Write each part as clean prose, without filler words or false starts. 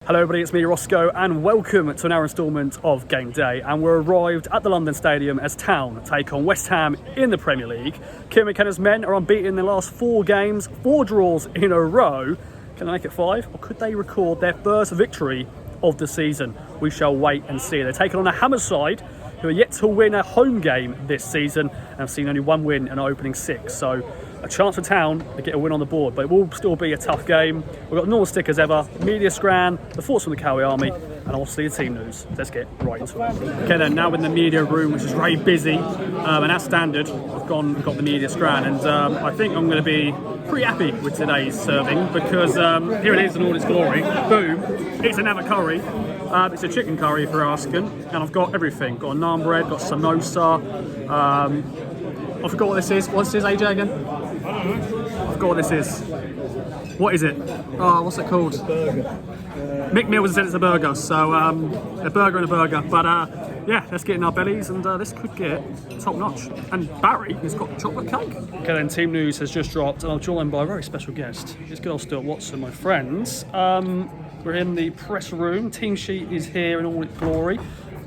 Hello everybody, it's me Roscoe and welcome to another instalment of Game Day, and we're arrived at the London Stadium as Town take on West Ham in the Premier League. Kieran McKenna's men are unbeaten in their last 4 games, 4 draws in a row. Can they make it 5, or could they record their first victory of the season? We shall wait and see. They're taking on a Hammers side who are yet to win a home game this season and have seen only 1 win in our opening 6. So a chance for Town to get a win on the board, but it will still be a tough game. We've got normal stick as ever, media scran, the thoughts from the Cowie Army, and obviously the team news. Let's get right into it. Okay then, now in the media room, which is very busy, and as standard, I've got the media scran, and I think I'm going to be pretty happy with today's serving, because here it is in all its glory. Boom, it's another curry. It's a chicken curry if you're asking, and I've got everything. Got a naan bread, got samosa. I forgot what this is. What's this, AJ, again? I forgot what this is. What is it? Oh, what's it called? Mick Mills said it's a burger, so a burger and a burger. But yeah, let's get in our bellies, and this could get top notch. And Barry has got chocolate cake. Okay, then team news has just dropped, and I'm joined by a very special guest. It's good old Stuart Watson, my friends. We're in the press room. Team sheet is here in all its glory.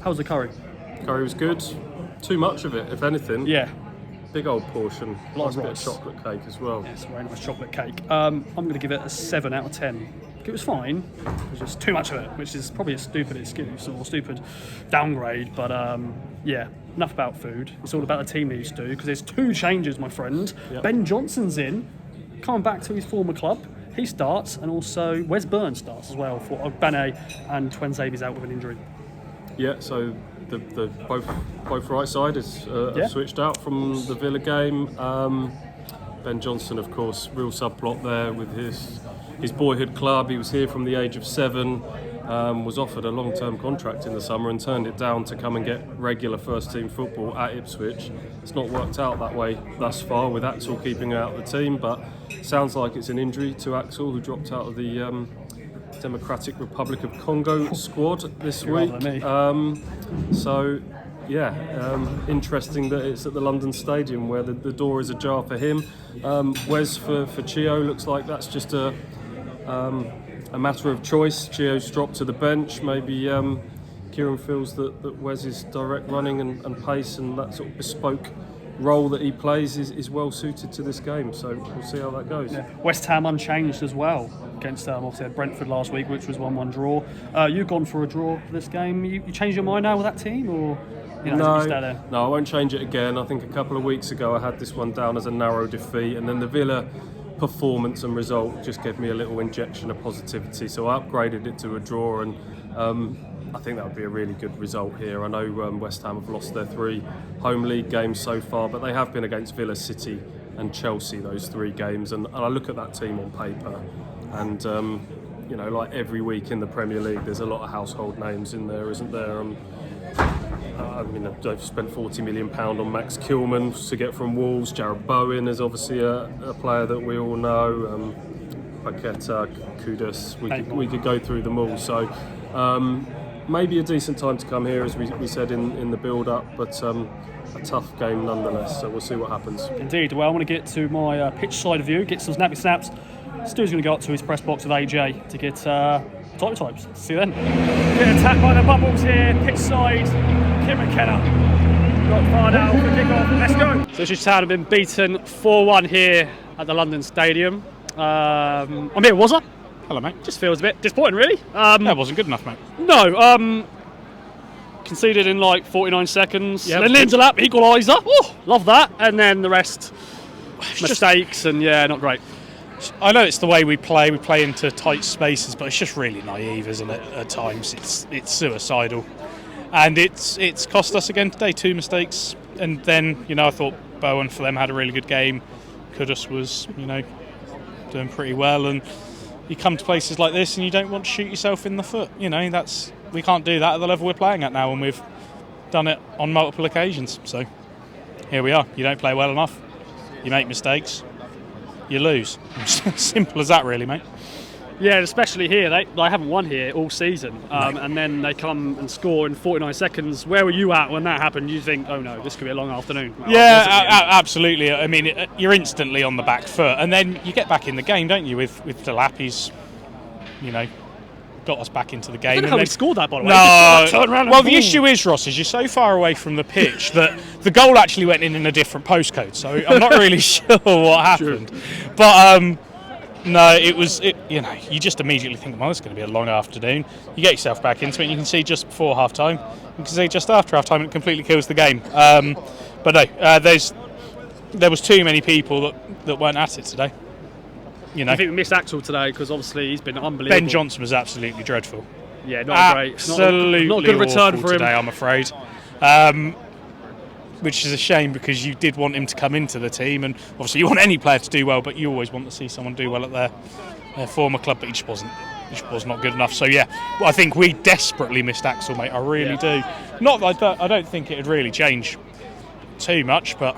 How was the curry? Curry was good. Too much of it, if anything. Yeah. Big old portion. A lot of bit of rice. chocolate cake as well. Yes, very nice chocolate cake. I'm going to give it a 7 out of 10. It was fine. It was just too much of it, which is probably a stupid excuse or stupid downgrade. But yeah, enough about food. It's all about the team needs to, because there's 2 changes, my friend. Yep. Ben Johnson's in, coming back to his former club. He starts, and also Wes Burns starts as well for Ogbane, and Twenzavy's out with an injury. Yeah, so the both right siders Yeah. have switched out from the Villa game. Ben Johnson, of course, real subplot there with his boyhood club. He was here from the age of 7. Was offered a long-term contract in the summer and turned it down to come and get regular first-team football at Ipswich. It's not worked out that way thus far, with Axel keeping out the team, but sounds like it's an injury to Axel, who dropped out of the Democratic Republic of Congo squad this week. So yeah, interesting that it's at the London Stadium where the door is ajar for him. Wes for Chio, looks like that's just a matter of choice. Chio's dropped to the bench. Maybe Kieran feels that Wes's direct running and pace and that sort of bespoke role that he plays is well suited to this game. So we'll see how that goes. Yeah. West Ham unchanged as well against obviously Brentford last week, which was 1-1 draw. You've gone for a draw for this game. You changed your mind now with that team, or you know, you stay there? No, I won't change it again. I think a couple of weeks ago I had this one down as a narrow defeat, and then the Villa performance and result just gave me a little injection of positivity, so I upgraded it to a draw, and I think that would be a really good result here. I know West Ham have lost their 3 home league games so far, but they have been against Villa, City and Chelsea, those 3 games, and I look at that team on paper, and you know, like every week in the Premier League there's a lot of household names in there, isn't there? I mean, they've spent £40 million on Max Kilman to get from Wolves. Jared Bowen is obviously a player that we all know. Paqueta, Kudus, we could go through them all. So maybe a decent time to come here, as we said in the build-up, but a tough game nonetheless. So we'll see what happens. Indeed. Well, I want to get to my pitch side view, get some snappy snaps. Stu's going to go up to his press box with AJ to get types. See you then. Get attacked by the bubbles here, pitch side. Kim McKenna got far down for kick-off. Let's go. So Ipswich Town have been beaten 4-1 here at the London Stadium. I'm here, was I? Hello, mate. Just feels a bit disappointing, really. That wasn't good enough, mate. No, conceded in like 49 seconds. Yep. Then Lindelap equaliser. Oh, love that. And then the rest, mistakes, and yeah, not great. I know it's the way we play into tight spaces, but it's just really naive, isn't it? At times, it's suicidal, and it's cost us again today. 2 mistakes, and then I thought Bowen for them had a really good game. Kudus was doing pretty well, and you come to places like this and you don't want to shoot yourself in the foot. We can't do that at the level we're playing at now, and we've done it on multiple occasions. So here we are. You don't play well enough, you make mistakes, you lose. Simple as that, really, mate. Yeah, especially here. They haven't won here all season, and then they come and score in 49 seconds. Where were you at when that happened? You think, oh no, this could be a long afternoon. Well, absolutely. I mean, you're instantly on the back foot, and then you get back in the game, don't you? With Delap, he's got us back into the I game. don't know how we scored that, by the way. No. Just turn around and Well, the boom. issue is, Ross, is you're so far away from the pitch that the goal actually went in a different postcode. So I'm not really sure what happened. But no, you know, you just immediately think, well, it's going to be a long afternoon. You get yourself back into it, and you can see just before half time. You can see just after half time, it completely kills the game. But no, there was too many people that weren't at it today. You know, I think we missed Axel today because obviously he's been unbelievable. Ben Johnson was absolutely dreadful. Yeah, not great. Absolutely Not a good return awful for him today, I'm afraid. Which is a shame because you did want him to come into the team, and obviously you want any player to do well, but you always want to see someone do well at their former club, but he just wasn't. He just was not good enough. So yeah, I think we desperately missed Axel, mate. I really do. Not that I don't think it would really change too much, but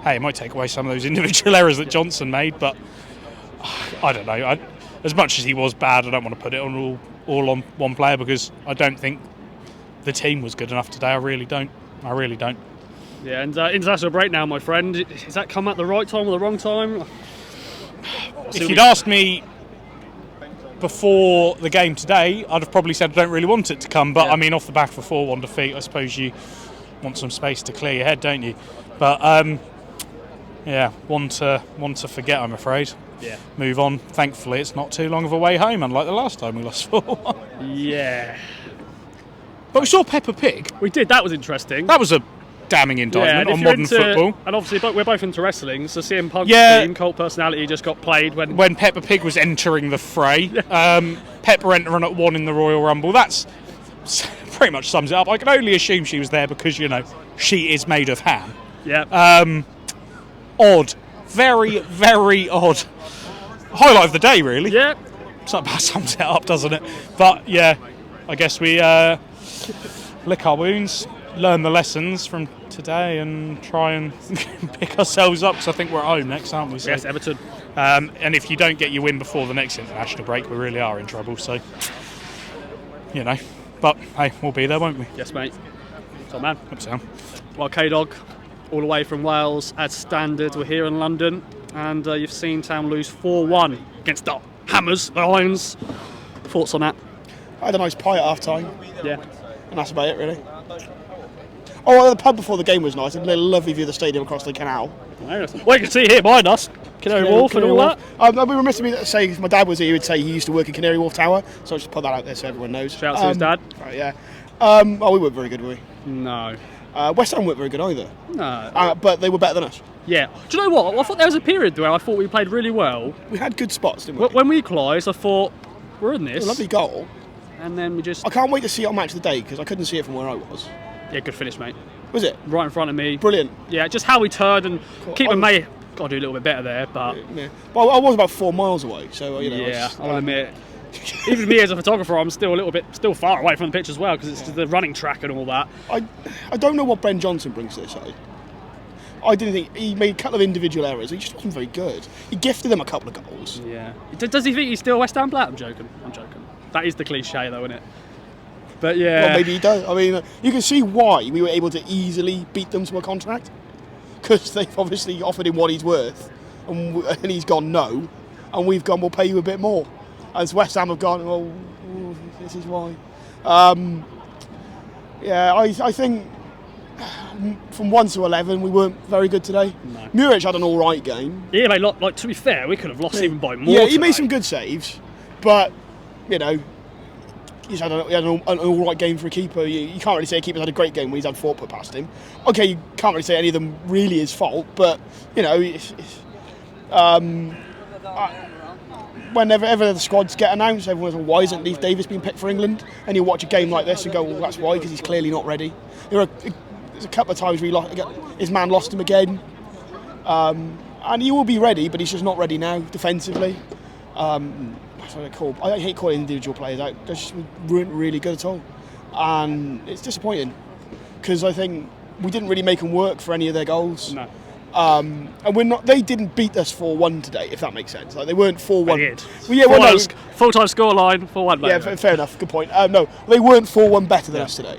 hey, it might take away some of those individual errors that Johnson made, but I don't know. As much as he was bad, I don't want to put it on all on one player because I don't think the team was good enough today. I really don't. Yeah, and international break now, my friend. Has that come at the right time or the wrong time? If you'd asked me before the game today, I'd have probably said I don't really want it to come. But I mean, off the back of a 4-1 defeat, I suppose you want some space to clear your head, don't you? But yeah, one to forget, I'm afraid. Yeah. Move on. Thankfully, it's not too long of a way home, unlike the last time we lost 4-1. Yeah. But we saw Peppa Pig. We did. That was interesting. That was a damning indictment on modern football. And obviously, we're both into wrestling, so CM Punk's team, Cult Personality, just got played when Peppa Pig was entering the fray. Peppa entering at 1 in the Royal Rumble. That's pretty much sums it up. I can only assume she was there because, you know, she is made of ham. Yeah. Odd. Very, very odd. Highlight of the day, really. Yeah. So that sums it up, doesn't it? But yeah, I guess we lick our wounds, learn the lessons from today, and try and pick ourselves up. Because I think we're at home next, aren't we? So, Yes, Everton. and if you don't get your win before the next international break, we really are in trouble. So, you know, but hey, we'll be there, won't we? Yes, mate. Top man. Up down. Well, K-Dog, all the way from Wales as standard. We're here in London, and you've seen Town lose 4-1 against the Hammers, the Lions. Thoughts on that? I had a nice pie at half time, Yeah. and that's about it, really. Oh, the pub before the game was nice. A little lovely view of the stadium across the canal. Well, you can see here behind us, Canary Wharf and all that. We were missing me to say, if my dad was here, he would say he used to work in Canary Wharf Tower, so I'll just put that out there so everyone knows. Shout out to his dad. Right, yeah. We weren't very good, were we? No. West Ham weren't very good either. No. But they were better than us. Yeah. Do you know what? I thought there was a period where I thought we played really well. We had good spots, didn't we? When we equalised, I thought, we're in this. A lovely goal. And then we just... I can't wait to see it on Match of the Day, because I couldn't see it from where I was. Yeah, good finish, mate. Was it? Right in front of me. Brilliant. Yeah, just how we turned and keeper may got to do a little bit better there, but... Yeah. Well, I was about 4 miles away, so, you know... Yeah, I'll admit. Even me as a photographer, I'm still a little bit, far away from the pitch as well, because it's the running track and all that. I don't know what Ben Johnson brings to this side. I didn't think he made a couple of individual errors. He just wasn't very good. He gifted them a couple of goals. Yeah. Does he think he's still West Ham Black? I'm joking. That is the cliche, though, isn't it? But yeah. Well, maybe he does. I mean, you can see why we were able to easily beat them to a contract, because they've obviously offered him what he's worth, and he's gone no, and we've gone, we'll pay you a bit more. As West Ham have gone, well, this is why. I think from 1 to 11 we weren't very good today. No. Muric had an all right game. Yeah, mate. Like to be fair, we could have lost even by more. Yeah, he made some good saves, but you know, he had an all right game for a keeper. You can't really say a keeper's had a great game when he's had 4 put past him. Okay, you can't really say any of them really his fault, but you know, whenever the squads get announced, everyone's like, why isn't Leif Davis being picked for England? And you watch a game like this and go, well, that's why, because he's clearly not ready. There's a couple of times where his man lost him again. And he will be ready, but he's just not ready now, defensively. That's what I call. I hate calling individual players out. They just weren't really good at all. And it's disappointing, because I think we didn't really make them work for any of their goals. No. And they didn't beat us 4-1 today, if that makes sense. Like, they weren't 4-1. They did. Well, yeah, full-time scoreline, 4-1. Yeah, fair enough. Good point. No, they weren't 4-1 better than us today.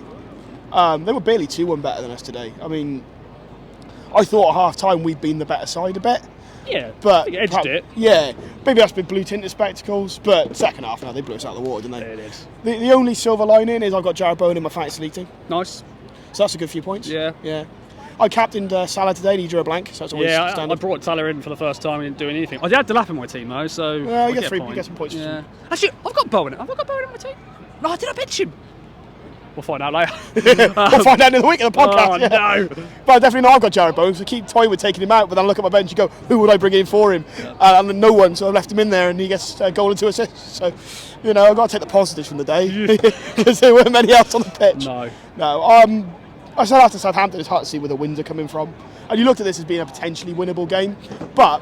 They were barely 2-1 better than us today. I mean, I thought at half-time we'd been the better side a bit. Yeah, but they edged it. Yeah, maybe that's been blue tinted spectacles, but second half now they blew us out of the water, didn't they? It is. The only silver lining is I've got Jared Bowen in my fantasy league team, Nice. so that's a good few points. Yeah. I captained Salah today and he drew a blank, so that's always Yeah, I standard. brought Salah in for the first time and didn't do anything. I had Delap in my team though, so You I get a three, point. you get some points. Yeah. Actually, I've got Bowen. Have I got Bowen in my team? No, did I bench him? We'll find out later. We'll find out in the week of the podcast. Oh, yeah. no. But definitely not. I've got Jared Bowen, so keep toying with taking him out. But then I look at my bench and go, who would I bring in for him? And then no one, so I've left him in there, and he gets a goal and 2 assists. So, I've got to take the positives from the day because there weren't many else on the pitch. No. I said after Southampton, it's hard to see where the wins are coming from. And you looked at this as being a potentially winnable game, but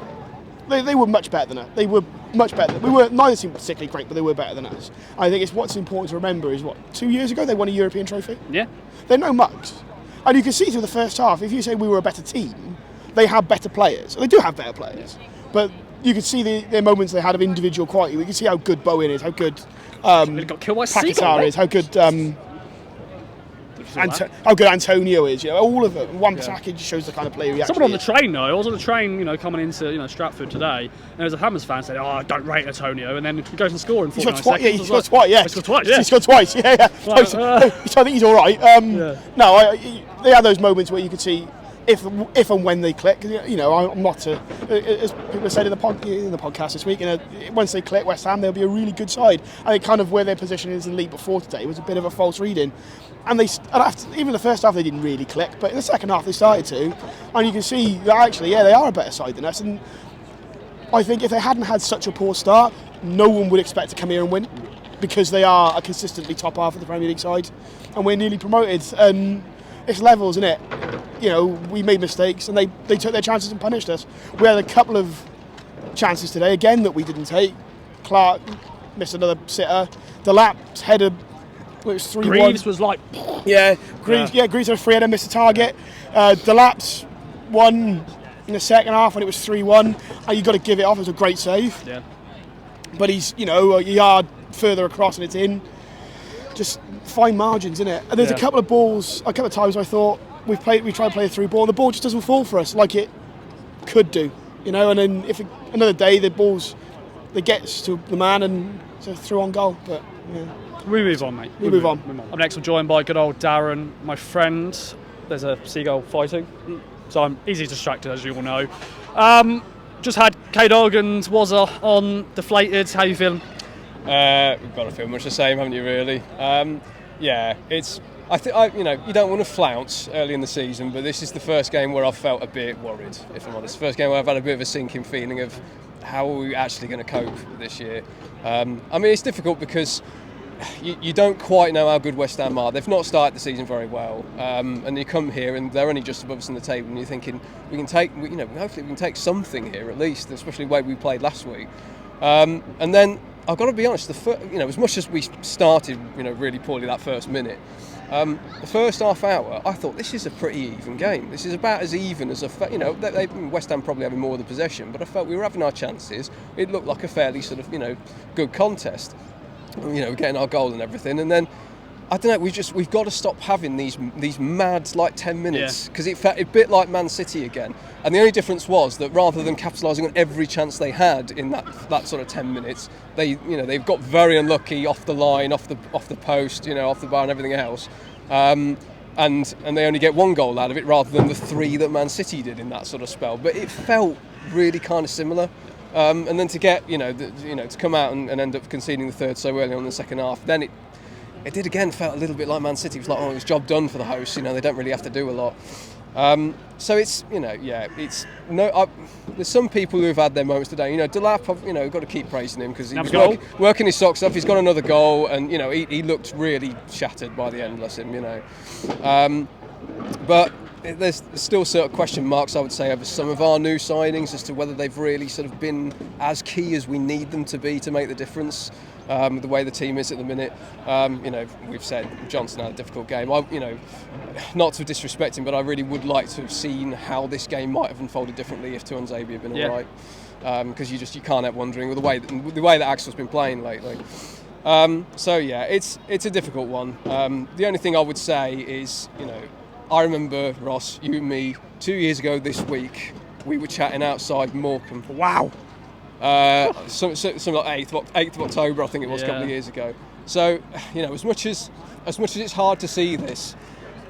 they were much better than us. They were much better. Neither team particularly great, but they were better than us. I think it's what's important to remember is 2 years ago they won a European trophy. Yeah. They're no mugs. And you can see through the first half, if you say we were a better team, they have better players. They do have better players. But you can see the moments they had of individual quality. We can see how good Bowen is, how good They got killed by Seagull, Paquetá is, how good how good Antonio is. All of them. One package shows the kind of player he actually Someone on is. the train though, I was on the train, coming into Stratford today, and there was a Hammers fan saying, "Oh, I don't rate Antonio," and then he goes and scores in 49 seconds. He scored twice. Yeah, He scored twice. Yeah. He scored twice. Yeah. Right, So I think he's all right. No, they had those moments where you could see if and when they click. I'm not as people said in the podcast this week. Once they click, West Ham, they'll be a really good side. I think kind of where their position is in the league before today was a bit of a false reading. And even the first half they didn't really click, but in the second half they started to, and you can see that actually, they are a better side than us. And I think if they hadn't had such a poor start, no one would expect to come here and win, because they are a consistently top half of the Premier League side, and we're nearly promoted. And it's levels, isn't it? We made mistakes, and they took their chances and punished us. We had a couple of chances today again that we didn't take. Clark missed another sitter. Delap's header. It was 3-1. Greaves was like, Greaves had a free header, missed a target. Delap's won in the second half when it was 3-1. And you've got to give it off. It was a great save. yeah, But he's, a yard further across and it's in. Just fine margins, isn't it? And there's a couple of times I thought we tried to play a through ball and the ball just doesn't fall for us like it could do. And then another day the ball's it gets to the man and it's a through on goal. But we move on, mate. We move on. Up next, we're joined by good old Darren, my friend. There's a seagull fighting, so I'm easily distracted, as you all know. Just had K-Dog and Wazza on Deflated. How you feeling? We've got to feel much the same, haven't you? Really? It's. I think you don't want to flounce early in the season, but this is the first game where I've felt a bit worried. If I'm honest, first game where I've had a bit of a sinking feeling of how are we actually going to cope this year. It's difficult because you don't quite know how good West Ham are. They've not started the season very well, and you come here and they're only just above us in the table, and you're thinking hopefully we can take something here at least, especially the way we played last week. And then I've got to be honest, as much as we started really poorly that first minute, the first half hour I thought this is a pretty even game. This is about as even as West Ham probably having more of the possession, but I felt we were having our chances. It looked like a fairly sort of good contest. Getting our goal and everything, and then I don't know. We've got to stop having these mad 10 minutes, because it felt a bit like Man City again. And the only difference was that rather than capitalising on every chance they had in that sort of 10 minutes, they've got very unlucky off the line, off the post, off the bar and everything else. And they only get one goal out of it rather than the 3 that Man City did in that sort of spell. But it felt really kind of similar. And then to get, to come out and end up conceding the third so early on in the second half, then it did again felt a little bit like Man City. It was like, it was job done for the hosts. They don't really have to do a lot. So it's, it's no. There's some people who have had their moments today. Delap, got to keep praising him because he was working his socks off. He's got another goal, and he looked really shattered by the end. Bless him. But there's still certain question marks, I would say, over some of our new signings as to whether they've really sort of been as key as we need them to be to make the difference. The way the team is at the minute, we've said Johnson had a difficult game. Not to disrespect him, but I really would like to have seen how this game might have unfolded differently if Tuanzebe had been all right. Because you can't help wondering with the way that Axel's been playing lately. It's a difficult one. The only thing I would say is, I remember, Ross, you and me, 2 years ago this week, we were chatting outside Morecambe. Wow. Something like 8th of October, I think it was, a couple of years ago. So, you know, as much as it's hard to see this,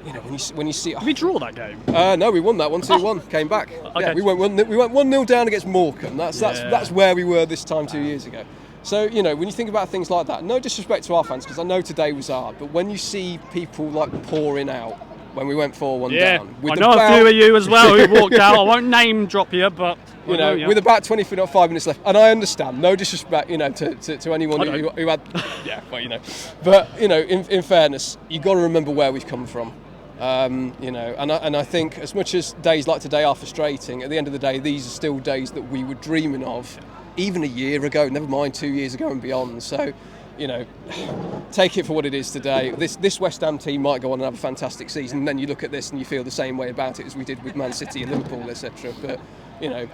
you know, when you see. Did we draw that game? No, we won that 1-2-1. Came back. Okay. Yeah, we went 1-0 down against Morecambe. That's where we were this time 2 years ago. So, you know, when you think about things like that, no disrespect to our fans, because I know today was hard, but when you see people like pouring out when we went 4-1 down, I know a few of you as well who walked out. I won't name drop you, but you know, with about 5 minutes left, and I understand, no disrespect, you know, to anyone who had, yeah, well, you know, but you know, in fairness, you got to remember where we've come from. You know, and I think as much as days like today are frustrating, at the end of the day, these are still days that we were dreaming of, even a year ago, never mind 2 years ago and beyond. So, you know, take it for what it is today. This West Ham team might go on and have a fantastic season, and then you look at this and you feel the same way about it as we did with Man City and Liverpool, etc. But, you know,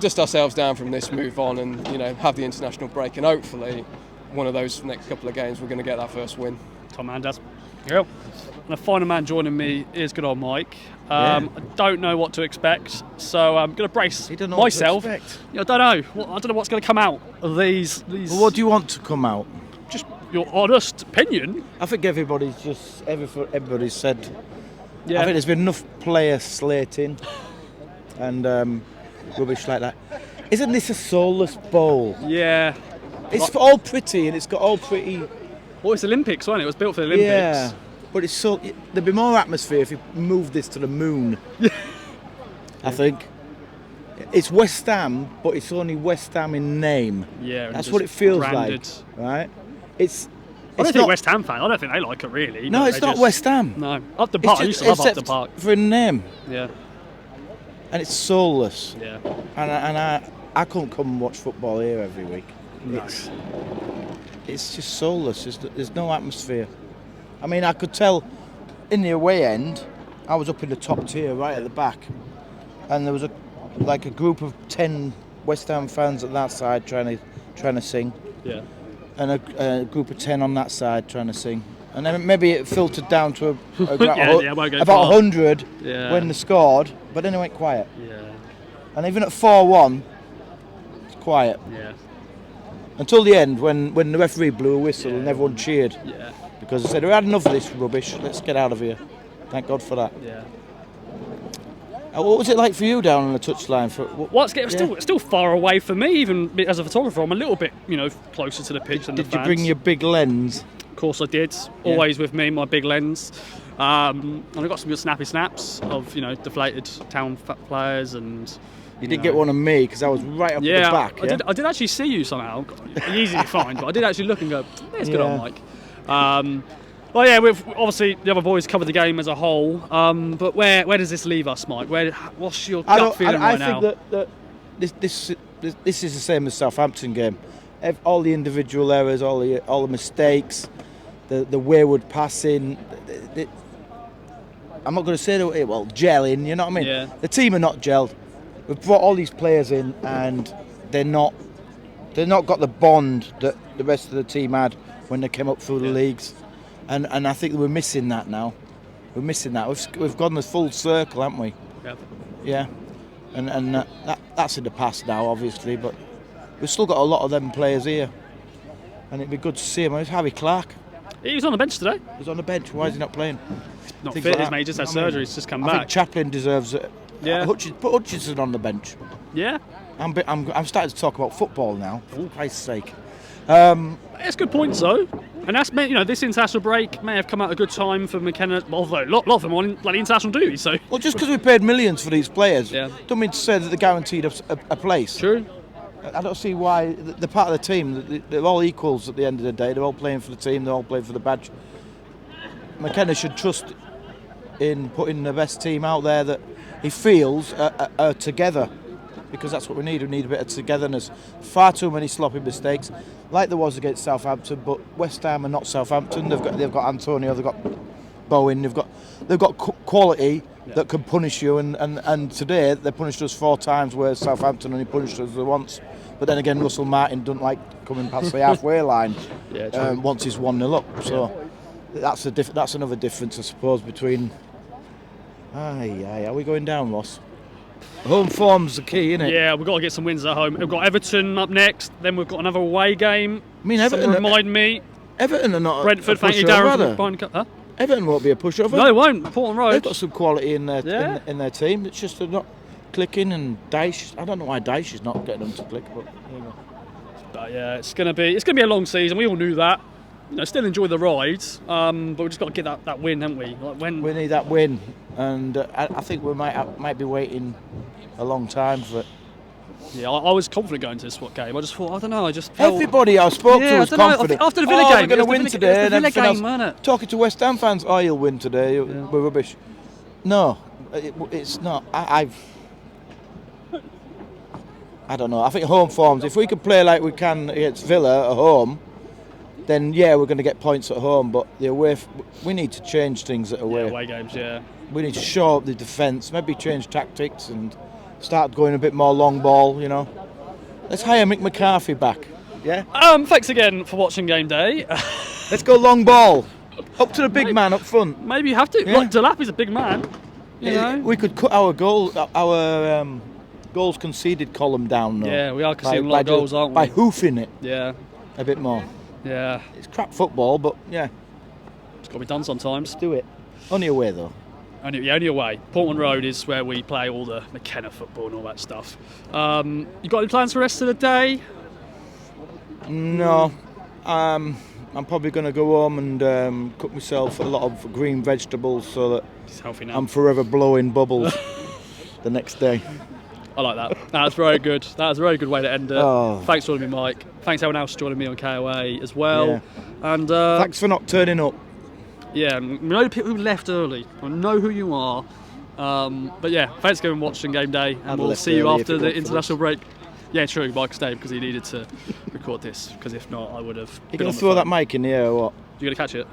dust ourselves down from this, move on, and, you know, have the international break, and hopefully one of those next couple of games we're going to get that first win. Tom Anders. Yep. And the final man joining me is good old Mike. I don't know what to expect, so I'm going to brace myself. Yeah, I don't know. I don't know what's going to come out of these. Well, what do you want to come out? Just your honest opinion. I think everybody's said. Yeah. I think there's been enough player slating and rubbish like that. Isn't this a soulless bowl? Yeah. It's all pretty and it's got all pretty. Well, it's Olympics, wasn't it? It was built for the Olympics. Yeah. But it's so there'd be more atmosphere if you moved this to the moon. I think it's West Ham, but it's only West Ham in name. Yeah, that's what it feels branded. Like, right? It's I don't think not, West Ham fan. I don't think they like it really. No, it's not West Ham. No, Up the Park. I used to love Up the Park for a name. Yeah, and it's soulless. Yeah, and I couldn't come and watch football here every week. No. It's just soulless. There's no atmosphere. I mean, I could tell in the away end, I was up in the top tier right at the back, and there was a group of 10 West Ham fans at that side trying to sing. Yeah. And a group of 10 on that side trying to sing. And then maybe it filtered down to about 100 when they scored, but then it went quiet. Yeah. And even at 4-1, it's quiet. Yeah. Until the end, when the referee blew a whistle and everyone cheered. Yeah. Because they said, we had enough of this rubbish, let's get out of here. Thank God for that. Yeah. What was it like for you down on the touchline? Well, it's still far away for me, even as a photographer. I'm a little bit, closer to the pitch than the fans. Did you bring your big lens? Of course I did. Always with me, my big lens. And I got some good snappy snaps of, deflated Town players and... You did get one of me because I was right up at the back. I did actually see you somehow. Easy to find, but I did actually look and go, there's good old Mike. Well, yeah, we've obviously the other boys covered the game as a whole, but where does this leave us, Mike? What's your gut feeling right now? I think that this is the same as Southampton game. All the individual errors, all the mistakes, the wayward passing. I'm not going to say gelling. You know what I mean? Yeah. The team are not gelled. We've brought all these players in, and they're not got the bond that the rest of the team had when they came up through the leagues. And I think we're missing that now. We're missing that. We've gone the full circle, haven't we? Yeah. Yeah. And that's in the past now, obviously, but we've still got a lot of them players here. And it'd be good to see him. It's Harry Clark. He was on the bench today. He was on the bench. Why is he not playing? Not fit, like he just had surgery. He's just come back. I think Chaplin deserves it. Yeah. Put Hutchinson on the bench. Yeah. I'm starting to talk about football now. For Christ's sake. It's good points though, and that's this international break may have come at a good time for McKenna. Although a lot of them are on bloody international duty, so. Well, just because we paid millions for these players, don't mean to say that they're guaranteed a place. True. I don't see why they're part of the team. They're all equals at the end of the day. They're all playing for the team. They're all playing for the badge. McKenna should trust in putting the best team out there that he feels are together. Because that's what we need. We need a bit of togetherness. Far too many sloppy mistakes, like there was against Southampton. But West Ham are not Southampton. They've got Antonio. They've got Bowen. They've got quality that can punish you. And today they punished us 4 times, whereas Southampton only punished us once. But then again, Russell Martin doesn't like coming past the halfway line once he's 1-0 up. So that's another difference, I suppose, between. Are we going down, Ross? Home form's the key, isn't it? Yeah, we've got to get some wins at home. We've got Everton up next, then we've got another away game. I mean, Everton. Someone remind me. Everton are not Brentford, a thank you, pushover, Darren. are they? For the huh? Everton won't be a pushover. No, they won't. Portland Road. They've got some quality in their Yeah. in their team. It's just they're not clicking, and Dyche. I don't know why Dyche is not getting them to click, but there you go. But yeah, it's gonna be a long season. We all knew that. You know, still enjoy the rides, but we just got to get that win, haven't we? Like when We need that win, and I think we might be waiting a long time for it. yeah, I was confident going to this game. I just thought, I don't know, I just felt, Everybody I spoke to Yeah, was I don't know, confident. after the Villa oh, game, we're going it to was win the today, Villa and everything game, else. wasn't it? Talking to West Ham fans, oh, you'll win today. We're rubbish. No, it's not. I don't know. I think home forms. If we could play like we can against Villa at home, then yeah, we're going to get points at home. But the away, we need to change things at away. Yeah, away games, yeah. We need to show up the defence, maybe change tactics and start going a bit more long ball. You know, let's hire Mick McCarthy back. Yeah. Thanks again for watching Game Day. Let's go long ball. Up to the big man up front. Maybe you have to. Yeah. Like Delap is a big man. You know. We could cut our goals conceded column down now. Yeah, we are conceding a lot of goals, aren't we? By hoofing it Yeah, a bit more. yeah. It's crap football, but yeah, It's got to be done sometimes. do it. Only away though. Only away. Portland Road is where we play all the McKenna football and all that stuff. You got any plans for the rest of the day? No, I'm probably going to go home and cook myself a lot of green vegetables so that It's healthy now. I'm forever blowing bubbles the next day. I like that. That's very good. That's a very good way to end it. Oh. Thanks for joining me, Mike. Thanks everyone else for joining me on KOA as well. Yeah. And Thanks for not turning up. yeah, we know the people who left early. I know who you are. But yeah, thanks for watching Game Day, and I'd we'll left see you early after if it the weren't for international break. Yeah, true. Mike stayed because he needed to record this. Because if not, I would have. You going to throw that mic in the air or what? You gonna catch it?